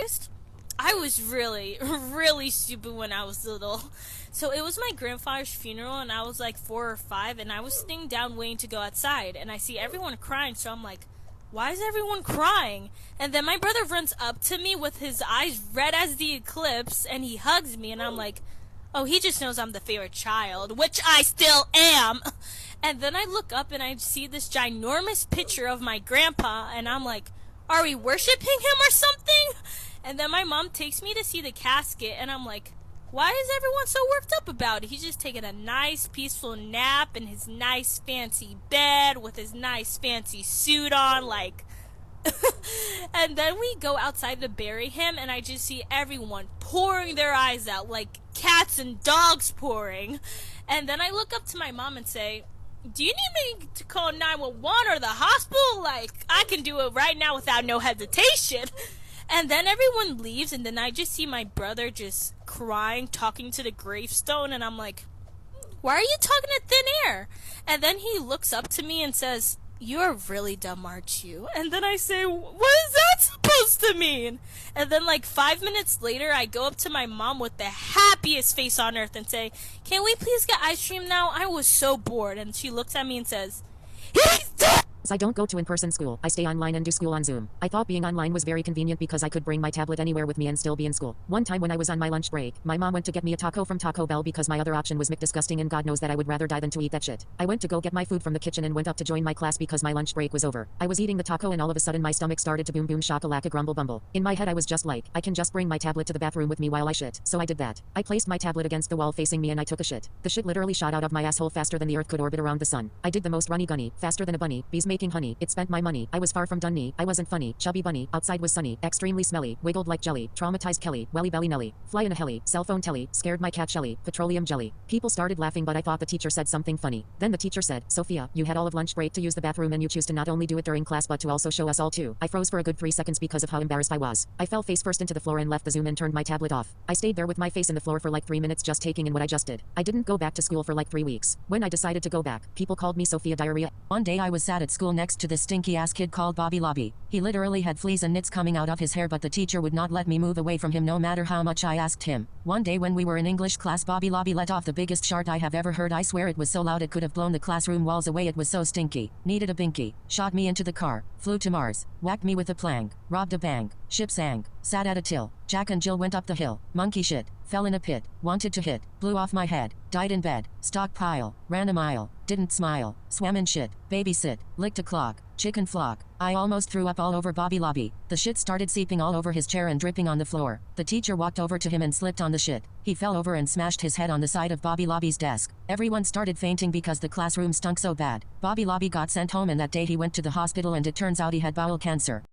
honest, I was really, really stupid when I was little. So it was my grandfather's funeral, and I was like 4 or 5, and I was sitting down waiting to go outside, and I see everyone crying, so I'm like, why is everyone crying? And then my brother runs up to me with his eyes red as the eclipse, and he hugs me, and I'm like, oh, he just knows I'm the favorite child, which I still am. And then I look up and I see this ginormous picture of my grandpa, and I'm like, are we worshiping him or something? And then my mom takes me to see the casket, and I'm like, why is everyone so worked up about it? He's just taking a nice, peaceful nap in his nice, fancy bed with his nice, fancy suit on, like... And then we go outside to bury him, and I just see everyone pouring their eyes out, like cats and dogs pouring. And then I look up to my mom and say, do you need me to call 911 or the hospital? Like, I can do it right now without no hesitation. And then everyone leaves, and then I just see my brother just crying, talking to the gravestone, and I'm like, why are you talking to thin air? And then he looks up to me and says, you're really dumb, aren't you? And then I say, what is that supposed to mean? And then like 5 minutes later, I go up to my mom with the happiest face on earth and say, can we please get ice cream now? I was so bored. And she looks at me and says, he's dead! I don't go to in-person school. I stay online and do school on Zoom. I thought being online was very convenient because I could bring my tablet anywhere with me and still be in school. One time when I was on my lunch break, my mom went to get me a taco from Taco Bell because my other option was McDisgusting, and God knows that I would rather die than to eat that shit. I went to go get my food from the kitchen and went up to join my class because my lunch break was over. I was eating the taco and all of a sudden my stomach started to boom boom shakalaka grumble bumble. In my head I was just like, I can just bring my tablet to the bathroom with me while I shit. So I did that. I placed my tablet against the wall facing me and I took a shit. The shit literally shot out of my asshole faster than the earth could orbit around the sun. I did the most runny gunny, faster than a bunny, bees making honey. It spent my money. I was far from done me. I wasn't funny. Chubby bunny. Outside was sunny. Extremely smelly. Wiggled like jelly. Traumatized Kelly. Welly belly Nelly. Fly in a heli. Cell phone telly. Scared my cat Shelly. Petroleum jelly. People started laughing, but I thought the teacher said something funny. Then the teacher said, Sophia, you had all of lunch break to use the bathroom and you choose to not only do it during class but to also show us all too. I froze for a good 3 seconds because of how embarrassed I was. I fell face first into the floor and left the Zoom and turned my tablet off. I stayed there with my face in the floor for like 3 minutes just taking in what I just did. I didn't go back to school for like 3 weeks. When I decided to go back, people called me Sophia Diarrhea. One day I was sat at school next to this stinky ass kid called Bobby Lobby. He literally had fleas and nits coming out of his hair, but the teacher would not let me move away from him no matter how much I asked him. One day when we were in English class, Bobby Lobby let off the biggest shart I have ever heard. I swear it was so loud it could have blown the classroom walls away. It was so stinky. Needed a binky. Shot me into the car. Flew to Mars. Whacked me with a plank. Robbed a bank. Ship sank. Sat at a till. Jack and Jill went up the hill. Monkey shit. Fell in a pit. Wanted to hit. Blew off my head. Died in bed. Stockpile. Ran a mile. Didn't smile. Swam in shit. Babysit. Licked a clock. Chicken flock. I almost threw up all over Bobby Lobby. The shit started seeping all over his chair and dripping on the floor. The teacher walked over to him and slipped on the shit. He fell over and smashed his head on the side of Bobby Lobby's desk. Everyone started fainting because the classroom stunk so bad. Bobby Lobby got sent home, and that day he went to the hospital and it turns out he had bowel cancer.